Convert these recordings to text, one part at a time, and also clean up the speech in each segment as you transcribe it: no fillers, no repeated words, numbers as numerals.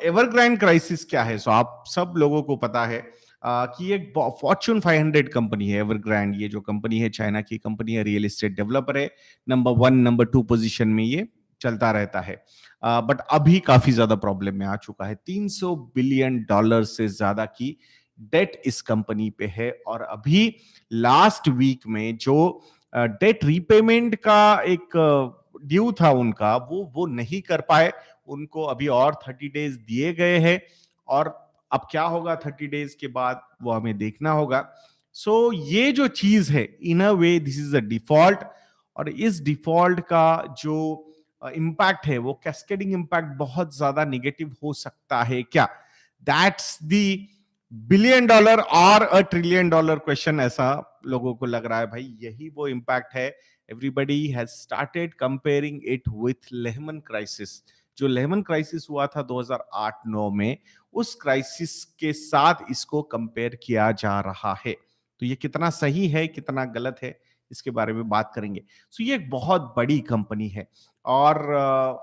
एवरग्रांड crisis क्या है? सो आप सब लोगों को पता है कि एक फॉर्च्यून 500 कंपनी है एवरग्रांड। ये जो कंपनी है चाइना की कंपनी है, रियल एस्टेट डेवलपर है। नंबर 1 नंबर 2 पोजीशन में ये चलता रहता है। बट अभी काफी ज्यादा प्रॉब्लम में आ चुका है। $300 बिलियन से ज्यादा की डेट इस कंपनी पे है। और अभी लास्ट वीक में जो डेट रीपेमेंट का एक ड्यू था उनका, वो नहीं कर पाए। उनको अभी और 30 डेज दिए गए हैं। और अब क्या होगा 30 डेज के बाद, वो हमें देखना होगा। सो ये जो चीज है, in a way this is a default. और इस डिफॉल्ट का जो इम्पैक्ट है, वो कैस्केडिंग इम्पैक्ट बहुत ज्यादा निगेटिव हो सकता है क्या? दैट्स द $1 बिलियन और $1 ट्रिलियन क्वेश्चन, ऐसा लोगों को लग रहा है। भाई यही वो इम्पैक्ट है। Everybody has started comparing it with Lehman crisis. जो लेहमन क्राइसिस हुआ था 2008-9 में, उस क्राइसिस के साथ इसको कंपेयर किया जा रहा है। तो ये कितना सही है, कितना गलत है, इसके बारे में बात करेंगे। सो ये एक बहुत बड़ी कंपनी है। और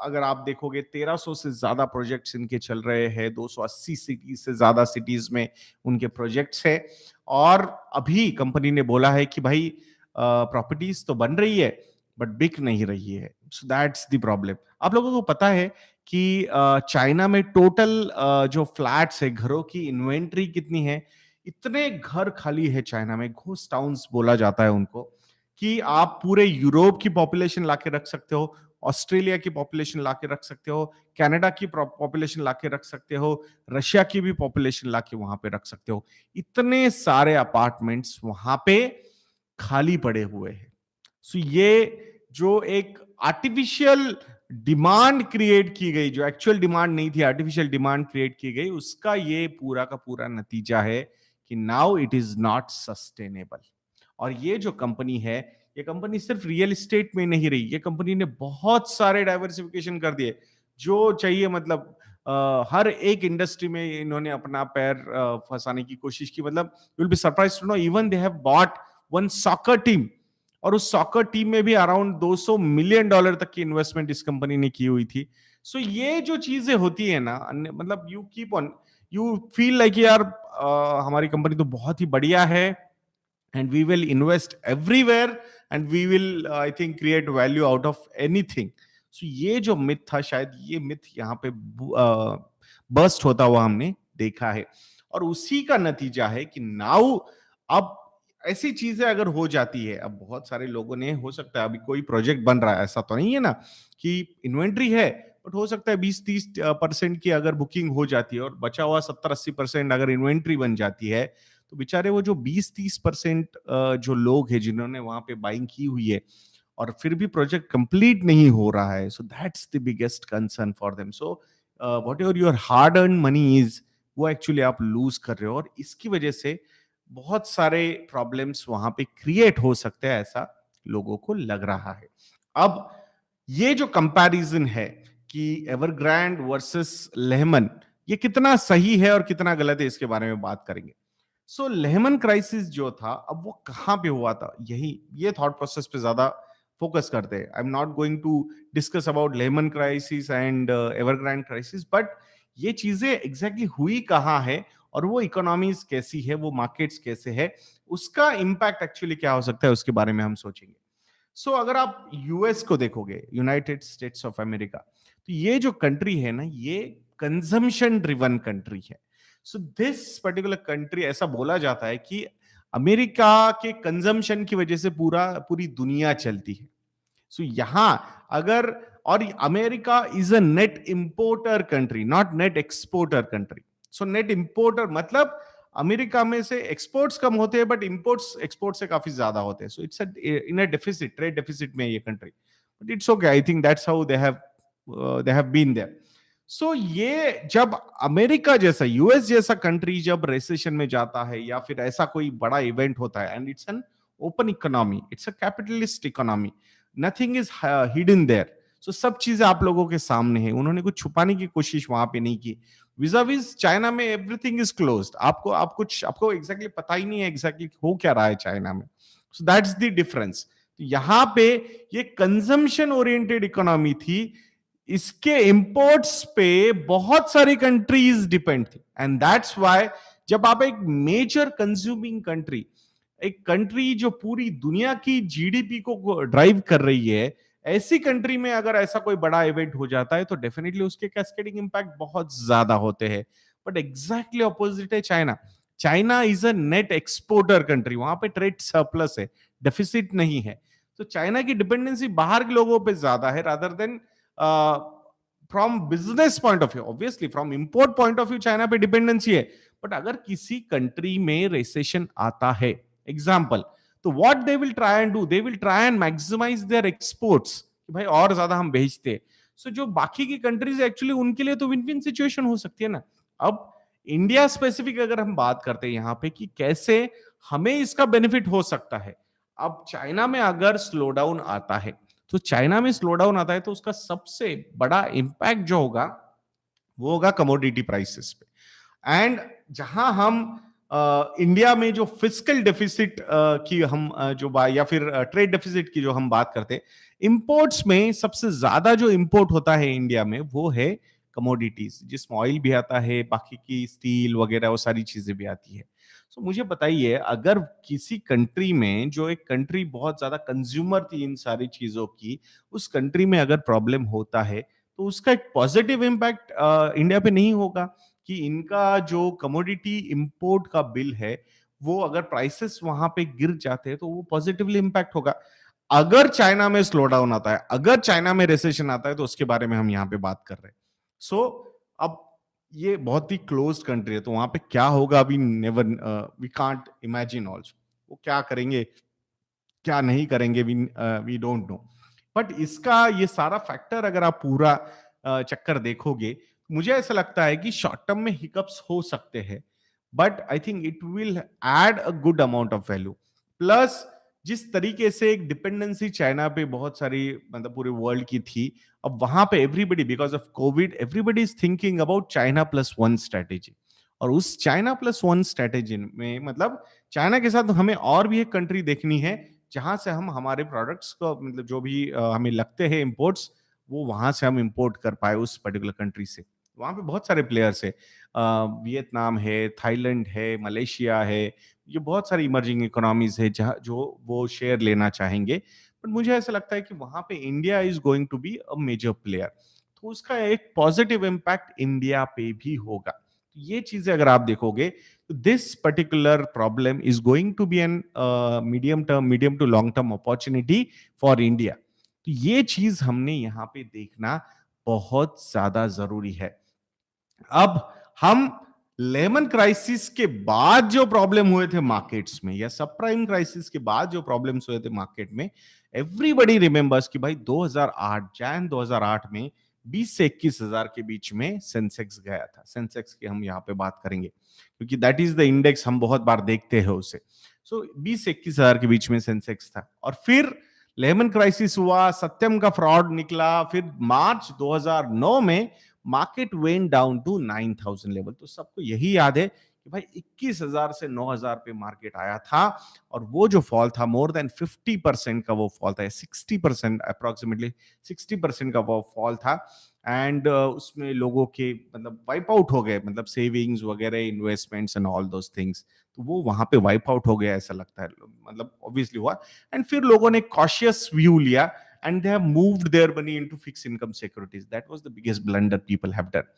अगर आप देखोगे 1300 से ज्यादा प्रोजेक्ट्स इनके चल रहे हैं। 280 सिटी से ज्यादा सिटीज में उनके प्रोजेक्ट्स है। और अभी कंपनी ने बोला है कि भाई प्रॉपर्टीज तो बन रही है बट बिक नहीं रही है। So that's the problem. आप लोगों को पता है कि चाइना में टोटल जो फ्लैट्स है, घरों की इन्वेंट्री कितनी है? इतने घर खाली है चाइना में, घोस्ट टाउन्स बोला जाता है उनको, कि आप पूरे यूरोप की पॉपुलेशन लाके रख सकते हो, ऑस्ट्रेलिया की पॉपुलेशन लाके रख सकते हो, कनाडा की पॉपुलेशन लाके रख सकते हो, रशिया की भी पॉपुलेशन लाके वहां पे रख सकते हो। इतने सारे अपार्टमेंट्स वहां पे खाली पड़े हुए हैं। सो ये जो एक आर्टिफिशियल डिमांड क्रिएट की गई, जो एक्चुअल डिमांड नहीं थी, आर्टिफिशियल डिमांड क्रिएट की गई, उसका ये पूरा का पूरा नतीजा है कि now it is not sustainable. और ये जो कंपनी है, ये कंपनी सिर्फ रियल एस्टेट में नहीं रही, ये कंपनी ने बहुत सारे डाइवर्सिफिकेशन कर दिए। जो चाहिए मतलब हर एक इंडस्ट्री में इन्होंने अपना पैर फंसाने की कोशिश की। मतलब you will be surprised to know even they have bought one soccer team. और उस सॉकर टीम में भी अराउंड $200 मिलियन तक की इन्वेस्टमेंट इस कंपनी ने की हुई थी। सो ये जो चीजें होती है ना, मतलब you keep on, you feel like यार हमारी कंपनी तो बहुत ही बढ़िया है, and we will invest everywhere, and we will I think create value out of anything. So ये जो मिथ था, शायद ये मिथ यहाँ पे बर्स्ट होता हुआ हमने देखा है। और उसी का नतीजा है कि नाउ अब ऐसी चीजें अगर हो जाती है, अब बहुत सारे लोगों ने, हो सकता है अभी कोई प्रोजेक्ट बन रहा है, ऐसा तो नहीं है ना कि इन्वेंट्री है, बट हो सकता है 20-30% की अगर बुकिंग हो जाती है और बचा हुआ 70-80% अगर इन्वेंट्री बन जाती है, तो बेचारे वो जो 20-30% जो लोग हैं जिन्होंने वहां पे बाइंग की हुई है, और फिर भी प्रोजेक्ट कंप्लीट नहीं हो रहा है, so that's the biggest concern for them. So what ever your hard earn money is, वो एक्चुअली आप लूज कर रहे हो। और इसकी वजह से बहुत सारे प्रॉब्लम्स वहां पे क्रिएट हो सकते हैं, ऐसा लोगों को लग रहा है। अब ये जो कंपैरिजन है कि एवरग्रांड वर्सेस लेहमन, ये कितना सही है और कितना गलत है, इसके बारे में बात करेंगे। सो लेहमन क्राइसिस जो था, अब वो कहां पे हुआ था, यही ये थॉट प्रोसेस पे ज्यादा फोकस करते हैं। I am not going to discuss about Lehman crisis and Evergrande crisis, but ये चीजें एग्जैक्टली हुई कहाँ है, और वो इकोनॉमीज कैसी है, वो मार्केट्स कैसे है, उसका इंपैक्ट एक्चुअली क्या हो सकता है, उसके बारे में हम सोचेंगे। सो अगर आप यूएस को देखोगे, यूनाइटेड स्टेट्स ऑफ अमेरिका, तो ये जो कंट्री है ना, ये कंजम्पशन ड्रिवन कंट्री है। सो दिस पर्टिकुलर कंट्री, ऐसा बोला जाता है कि अमेरिका के कंजम्पशन की वजह से पूरी दुनिया चलती है। सो यहां अगर, और America is a net importer country, not net exporter country. So net importer मतलब अमेरिका में से एक्सपोर्ट्स कम होते हैं, बट इंपोर्ट्स एक्सपोर्ट से काफी ज्यादा होते हैं। So it's in a deficit, trade deficit में ये country, but it's okay, I think that's how they have been there. So ये जब अमेरिका जैसा, यूएस जैसा कंट्री जब रिसेशन में जाता है, या फिर ऐसा कोई बड़ा इवेंट होता है, and it's an open economy, it's a capitalist economy, nothing is hidden there. So सब चीजें आप लोगों के सामने है, उन्होंने कुछ छुपाने की कोशिश वहां पे नहीं की। विजाविज चाइना में एवरीथिंग इज क्लोज्ड, आपको एग्जैक्टली पता ही नहीं है एग्जैक्टली हो क्या रहा है चाइना में। So that's the difference. यहाँ पे ये कंजम्पशन ओरिएंटेड इकोनॉमी थी, इसके इंपोर्ट्स पे बहुत सारी कंट्रीज डिपेंड थी, एंड दैट्स व्हाई जब आप एक मेजर कंज्यूमिंग कंट्री, एक कंट्री जो पूरी दुनिया की जीडीपी को ड्राइव कर रही है, ऐसी कंट्री में अगर ऐसा कोई बड़ा इवेंट हो जाता है तो डेफिनेटली उसके कैस्केडिंग इंपैक्ट बहुत ज्यादा होते हैं। बट एग्जैक्टली ऑपोजिट है China. China is a net exporter country, वहां पे ट्रेड सरप्लस है, डेफिसिट नहीं है। तो चाइना की डिपेंडेंसी बाहर के लोगों पे ज्यादा है rather than from business point of view. Obviously from import point of view China पे डिपेंडेंसी है, बट अगर किसी कंट्री में रिसेशन आता है, एग्जाम्पल, तो what they will try and do, they will try and maximise their exports, भाई और ज्यादा हम भेजते हैं। सो जो बाकी की कंट्रीज एक्चुअली उनके लिए तो विन विन सिचुएशन हो सकती है ना। अब इंडिया स्पेसिफिक अगर हम बात करते हैं यहाँ पे कि कैसे हमें इसका बेनिफिट हो सकता है। अब चाइना में अगर स्लो डाउन आता है, तो चाइना में स्लो डाउन आता है तो उसका सबसे बड़ा इंपैक्ट जो होगा वो होगा कमोडिटी प्राइसेस पे। एंड जहां हम इंडिया में जो फिस्कल डेफिसिट की हम या फिर ट्रेड डेफिसिट की जो हम बात करते हैं, इंपोर्ट्स में सबसे ज्यादा जो इंपोर्ट होता है इंडिया में वो है कमोडिटीज, जिसमें ऑयल भी आता है, बाकी की स्टील वगैरह वो सारी चीजें भी आती है। तो मुझे बताइए, अगर किसी कंट्री में, जो एक कंट्री बहुत ज्यादा कंज्यूमर थी इन सारी चीजों की, उस कंट्री में अगर प्रॉब्लम होता है तो उसका एक पॉजिटिव इम्पैक्ट इंडिया पे नहीं होगा कि इनका जो कमोडिटी इंपोर्ट का बिल है वो अगर प्राइसेस वहां पे गिर जाते हैं तो वो पॉजिटिवली इंपैक्ट होगा। अगर चाइना में स्लो डाउन आता है, अगर चाइना में रिसेशन आता है, तो उसके बारे में हम यहाँ पे बात कर रहे हैं। सो अब ये बहुत ही क्लोज्ड कंट्री है, तो वहां पे क्या होगा अभी never, we can't imagine also. वो क्या करेंगे क्या नहीं करेंगे, वी डोंट नो। बट इसका ये सारा फैक्टर अगर आप पूरा चक्कर देखोगे, मुझे ऐसा लगता है कि शॉर्ट टर्म में हिकअप्स हो सकते हैं, but I think it will add a good amount of value. Plus जिस तरीके से एक डिपेंडेंसी चाइना पे बहुत सारी, मतलब पूरे वर्ल्ड की थी, अब वहां पे everybody because of Covid everybody is thinking about China plus one strategy. और उस चाइना प्लस वन स्ट्रेटेजी में मतलब चाइना के साथ हमें और भी एक कंट्री देखनी है जहां से हम हमारे प्रोडक्ट्स को, मतलब जो भी हमें लगते हैं इंपोर्ट्स, वो वहां से हम इंपोर्ट कर पाए उस पर्टिकुलर कंट्री से। वहां पे बहुत सारे प्लेयर्स है, वियतनाम है, थाईलैंड है, मलेशिया है, ये बहुत सारी इमर्जिंग इकोनॉमीज है जहाँ जो वो शेयर लेना चाहेंगे। बट मुझे ऐसा लगता है कि वहां पे India is going to be a major player, तो उसका एक पॉजिटिव इम्पैक्ट इंडिया पे भी होगा। ये चीजें अगर आप देखोगे, this particular problem is going to be an medium to long term opportunity for India। तो ये चीज हमने यहाँ पे देखना बहुत ज्यादा जरूरी है। अब हम लेमन क्राइसिस के बाद जो प्रॉब्लम हुए थे मार्केट्स में, या सब प्राइम क्राइसिस के बाद जो प्रॉब्लम्स हुए थे मार्केट में, एवरीबॉडी रिमेंबर्स कि भाई 2008 जैन 2008 में 20 से 21 हजार के बीच में सेंसेक्स गया था। सेंसेक्स की हम यहाँ पे बात करेंगे क्योंकि दैट इज द इंडेक्स, हम बहुत बार देखते हैं उसे। सो 20 से 21 हजार के बीच में सेंसेक्स था, और फिर लेमन क्राइसिस हुआ, सत्यम का फ्रॉड निकला, फिर मार्च 2009 में market went down to 9,000 level. तो सबको यही याद है कि भाई 21,000 से 9,000 पे मार्केट आया था, और वो जो फॉल था मोर देन 50% का वो फॉल था, 60% अप्रोक्सीमेटली 60% का वो फॉल था। एंड उसमें लोगों के मतलब वाइप आउट हो गए, मतलब सेविंग्स वगैरह, investments and all those things, तो वो वहां पे वाइप आउट हो गया ऐसा लगता है, मतलब ऑब्वियसली हुआ। एंड फिर लोगों ने कॉशियस व्यू लिया and they have moved their money into fixed income securities. That was the biggest blunder people have done.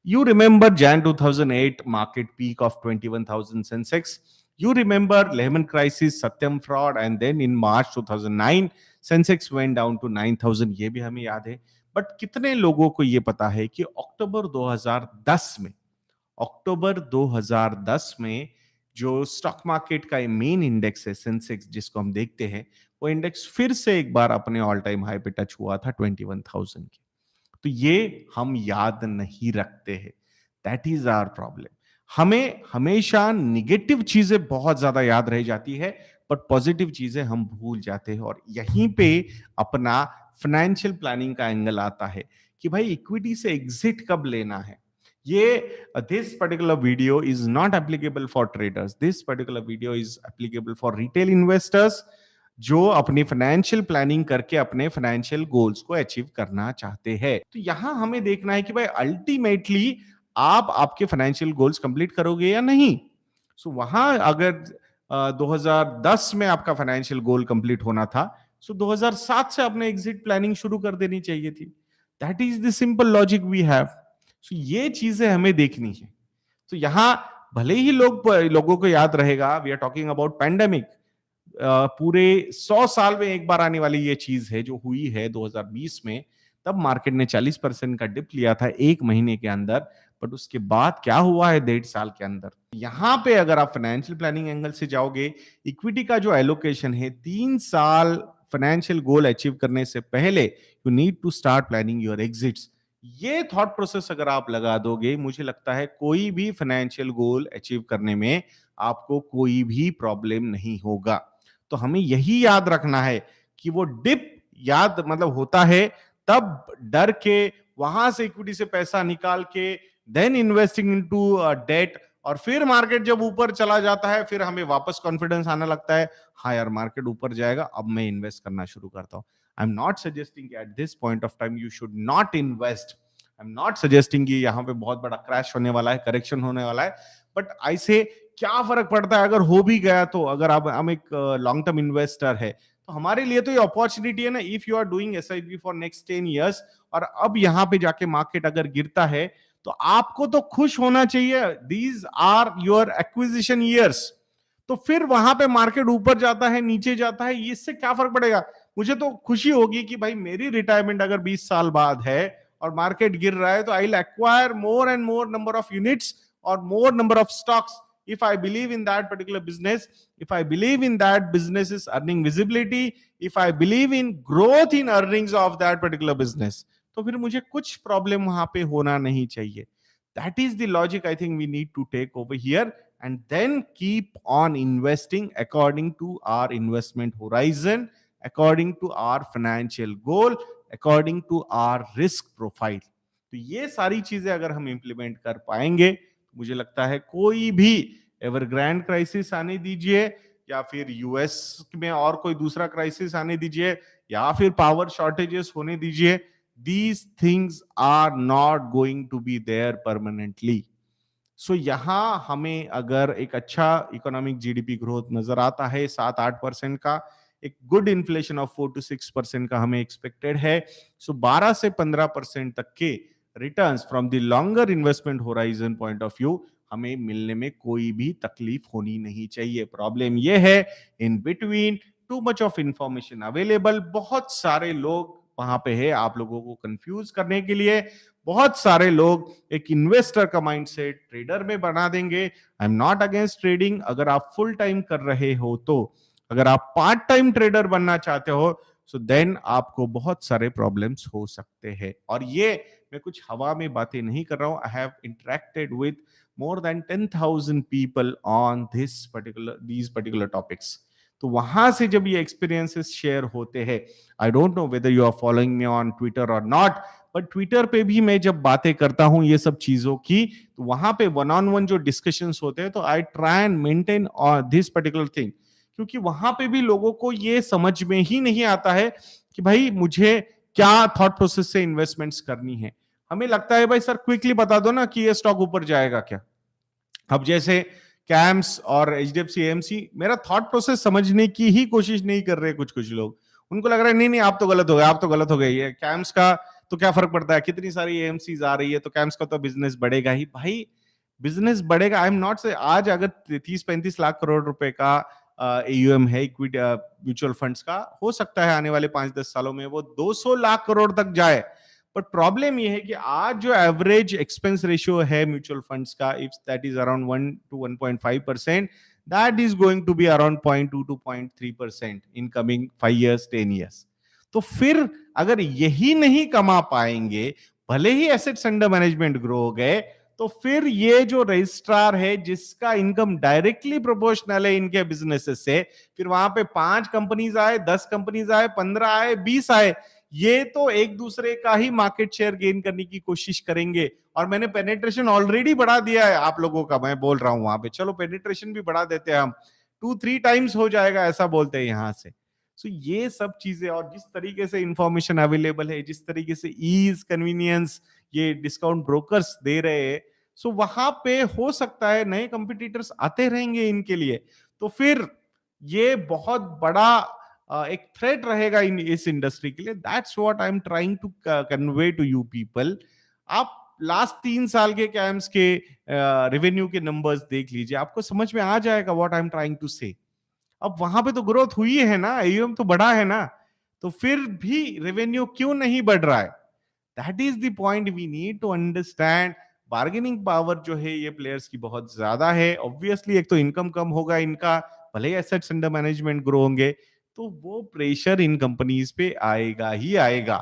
You remember Jan 2008 market peak of 21,000 Sensex. You remember Lehman crisis, Satyam fraud, and then in March 2009 Sensex went down to 9,000. ये भी हमें याद है। But कितने लोगों को ये पता है कि अक्टूबर 2010 में जो स्टॉक मार्केट का मेन इंडेक्स है सेंसेक्स, जिसको हम देखते हैं, वो इंडेक्स फिर से एक बार अपने ऑल टाइम हाई पे टच हुआ था 21,000 के। तो ये हम याद नहीं रखते हैं, दैट इज आवर प्रॉब्लम। हमें हमेशा निगेटिव चीजें बहुत ज्यादा याद रह जाती है, बट पॉजिटिव चीजें हम भूल जाते हैं। और यहीं पे अपना फाइनेंशियल प्लानिंग का एंगल आता है कि भाई इक्विटी से एग्जिट कब लेना है। ये this particular video is not applicable for traders. This particular video is applicable for retail investors. जो अपनी फाइनेंशियल प्लानिंग करके अपने फाइनेंशियल गोल्स को अचीव करना चाहते हैं। तो यहां हमें देखना है कि भाई अल्टीमेटली आप आपके फाइनेंशियल गोल्स कंप्लीट करोगे या नहीं। सो वहां अगर 2010 में आपका फाइनेंशियल गोल कंप्लीट होना था, सो 2007 से आपने एग्जिट प्लानिंग शुरू कर देनी चाहिए थी। That is the simple logic we have. So ये चीजें हमें देखनी है। तो यहां भले ही लोगों को याद रहेगा, we are talking about pandemic, पूरे 100 साल में एक बार आने वाली ये चीज है जो हुई है 2020 में। तब मार्केट ने 40% का डिप लिया था एक महीने के अंदर, बट उसके बाद क्या हुआ है 1.5 साल के अंदर। यहां पे अगर आप फाइनेंशियल प्लानिंग एंगल से जाओगे, इक्विटी का जो एलोकेशन है 3 साल फाइनेंशियल गोल अचीव करने से पहले you need to start planning your exits. ये थॉट प्रोसेस अगर आप लगा दोगे, मुझे लगता है कोई भी फाइनेंशियल गोल अचीव करने में आपको कोई भी प्रॉब्लम नहीं होगा। तो हमें यही याद रखना है कि वो डिप याद मतलब होता है तब डर के वहां से इक्विटी से पैसा निकाल के देन इन्वेस्टिंग इनटू डेट, और फिर मार्केट जब ऊपर चला जाता है फिर हमें वापस कॉन्फिडेंस आने लगता है, हाँ यार मार्केट ऊपर जाएगा अब मैं इन्वेस्ट करना शुरू करता हूं। आई am not suggesting at this point of time you should not invest. I am not suggesting कि यहाँ पे बहुत बड़ा क्रैश होने वाला है, करेक्शन होने वाला है, बट ऐसे क्या फर्क पड़ता है अगर हो भी गया तो। अगर आप हम एक लॉन्ग टर्म इन्वेस्टर है तो हमारे लिए तो ये अपॉर्चुनिटी है ना, if you are doing SIP for next 10 years, और अब यहाँ पे जाके मार्केट अगर गिरता है तो आपको तो खुश होना चाहिए, these are your acquisition years. तो फिर वहां पे मार्केट ऊपर जाता है नीचे जाता है, इससे क्या फर्क पड़ेगा। मुझे तो खुशी होगी कि भाई मेरी रिटायरमेंट अगर 20 साल बाद है और मार्केट गिर रहा है तो I will acquire more and more number of units और more number of stocks if I believe in that particular business, if I believe in that business is earning visibility, if I believe in growth in earnings of that particular business, तो फिर मुझे कुछ problem वहां पे होना नहीं चाहिए। That is the logic I think we need to take over here, and then keep on investing according to our investment horizon, according to our financial goal, according to our risk profile. तो ये सारी चीजें अगर हम implement कर पाएंगे, मुझे लगता है कोई भी एवरग्रैंड क्राइसिस आने दीजिए, या फिर यूएस में और कोई दूसरा क्राइसिस आने दीजिए, या फिर पावर शॉर्टेजेस होने दीजिए, these things are not going to be there permanently. So यहां हमें अगर एक अच्छा इकोनॉमिक जीडीपी ग्रोथ नजर आता है 7-8% का, एक गुड इन्फ्लेशन ऑफ 4 to 6% का हमें एक्सपेक्टेड है, सो 12 से 15% तक के returns from the longer investment horizon point of view हमें मिलने में कोई भी तकलीफ होनी नहीं चाहिए। प्रॉब्लम यह है in between too much of information available, बहुत सारे लोग वहां पे है आप लोगों को कंफ्यूज करने के लिए। बहुत सारे लोग एक इन्वेस्टर का माइंडसेट ट्रेडर में बना देंगे। आई एम नॉट अगेंस्ट ट्रेडिंग, अगर आप फुल टाइम कर रहे हो तो। अगर आप पार्ट टाइम ट्रेडर बनना चाहते हो सो देन आपको बहुत सारे प्रॉब्लम्स हो सकते हैं। और ये मैं कुछ हवा में बातें नहीं कर रहा हूं, I have interacted with more than 10,000 people on these particular topics। तो वहां से जब ये एक्सपीरियंसेस शेयर होते हैं, I don't know whether you are following me on Twitter और नॉट, बट ट्विटर पे भी मैं जब बातें करता हूं ये सब चीजों की, तो वहां पे वन ऑन वन जो डिस्कशंस होते हैं, तो I try and maintain this particular thing, क्योंकि वहां पे भी लोगों को ये समझ में ही नहीं आता है कि भाई मुझे क्या थॉट प्रोसेस से इन्वेस्टमेंट्स करनी है। हमें लगता है भाई सर क्विकली बता दो ना कि ये स्टॉक ऊपर जाएगा क्या। अब जैसे कैम्स और एचडीएफसी एएमसी, मेरा थॉट प्रोसेस समझने की ही कोशिश नहीं कर रहे कुछ कुछ लोग। उनको लग रहा है नहीं नहीं आप तो गलत हो गए, आप तो गलत हो गए, ये कैम्स का तो क्या फर्क पड़ता है, कितनी सारी एएमसीज आ रही है तो कैम्स का तो बिजनेस बढ़ेगा ही। भाई बिजनेस बढ़ेगा, आई एम नॉट से आज अगर 30-35 लाख करोड़ रुपए का एयूएम है इक्विटी म्यूचुअल फंड्स का, हो सकता है आने वाले 5-10 सालों में वो 200 लाख करोड़ तक जाए। बट प्रॉब्लम ये है कि आज जो एवरेज एक्सपेंस रेशियो है म्यूचुअल फंड्स का, if that is around 1 to 1.5%, that is going to be around 0.2 to 0.3% in coming 5 years 10 years। तो फिर अगर यही नहीं कमा पाएंगे, भले ही एसेट्स अंडर मैनेजमेंट ग्रो हो गए, तो फिर ये जो रजिस्ट्रार है जिसका इनकम डायरेक्टली प्रोपोर्शनल है इनके बिजनेसेस से, फिर वहां पे 5 कंपनीज आए, 10 कंपनीज आए, 15 आए, 20 आए, ये तो एक दूसरे का ही मार्केट शेयर गेन करने की कोशिश करेंगे। और मैंने पेनिट्रेशन ऑलरेडी बढ़ा दिया है आप लोगों का, मैं बोल रहा हूं वहां पे चलो पेनिट्रेशन भी बढ़ा देते हैं हम, 2-3 टाइम्स हो जाएगा ऐसा बोलते हैं यहां से। सो ये सब चीजें और जिस तरीके से इंफॉर्मेशन अवेलेबल है, जिस तरीके से ईज कन्वीनियंस ये डिस्काउंट ब्रोकर्स दे रहे हैं, सो वहां पे हो सकता है नए कंपटीटर्स आते रहेंगे इनके लिए, तो फिर ये बहुत बड़ा एक थ्रेट रहेगा इन इस इंडस्ट्री के लिए। That's what I am trying to convey to you people. आप लास्ट 3 साल के कैम्स के रेवेन्यू के नंबर्स देख लीजिए, आपको समझ में आ जाएगा what I am trying to say. अब वहां पे तो ग्रोथ हुई है ना, एयूएम तो बढ़ा है ना, तो फिर भी रेवेन्यू क्यों नहीं बढ़ रहा है? That is the point we need to understand. Bargaining power जो है ये प्लेयर्स की बहुत ज्यादा है। ऑब्वियसली एक तो इनकम कम होगा इनका, भले ही एसेट्स अंडर मैनेजमेंट ग्रो होंगे, तो वो प्रेशर इन कंपनीज पे आएगा ही आएगा,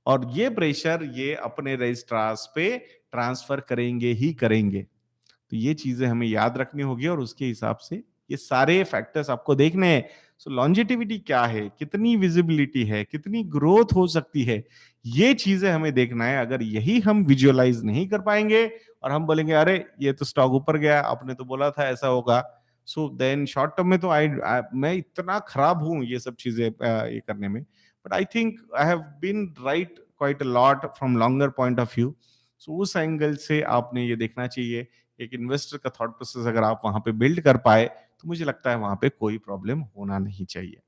और ये प्रेशर ये अपने रजिस्ट्रार्स पे ट्रांसफर करेंगे ही करेंगे। तो ये चीजें हमें याद रखनी होगी और उसके हिसाब से ये सारे फैक्टर्स आपको देखने हैं। सो लॉन्जेटिविटी क्या है, कितनी विजिबिलिटी है, कितनी ग्रोथ हो सकती है, ये चीजें हमें देखना है। अगर यही हम विजुअलाइज नहीं कर पाएंगे और हम बोलेंगे अरे ये तो स्टॉक ऊपर गया, आपने तो बोला था ऐसा होगा, सो देन शॉर्ट टर्म में तो मैं इतना खराब हूं ये सब चीजें ये करने में। But I think I have been right quite a lot from longer point of view. So उस एंगल से आपने ये देखना चाहिए। एक इन्वेस्टर का थॉट प्रोसेस अगर आप वहां पे बिल्ड कर पाए, तो मुझे लगता है वहां पे कोई प्रॉब्लम होना नहीं चाहिए।